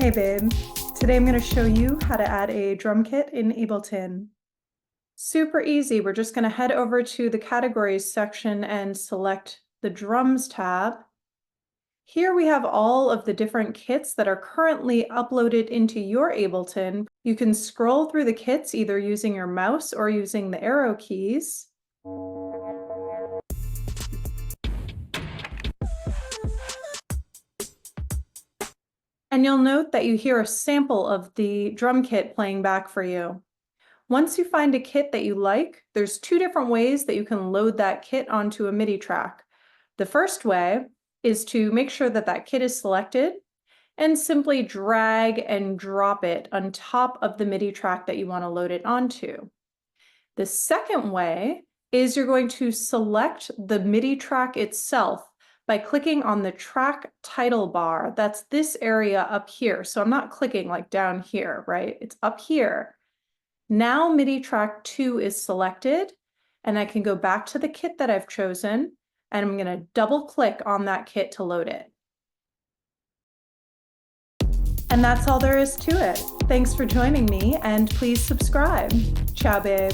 Hey babe, today I'm going to show you how to add a drum kit in Ableton. Super easy. We're just going to head over to the categories section and select the drums tab. Here we have all of the different kits that are currently uploaded into your Ableton. You can scroll through the kits either using your mouse or using the arrow keys. And you'll note that you hear a sample of the drum kit playing back for you. Once you find a kit that you like, there's two different ways that you can load that kit onto a MIDI track. The first way is to make sure that that kit is selected and simply drag and drop it on top of the MIDI track that you want to load it onto. The second way is you're going to select the MIDI track itself by clicking on the track title bar. That's this area up here. So I'm not clicking like down here, right? It's up here. Now MIDI track 2 is selected, and I can go back to the kit that I've chosen, and I'm going to double click on that kit to load it. And that's all there is to it. Thanks for joining me, and please subscribe. Ciao, babe.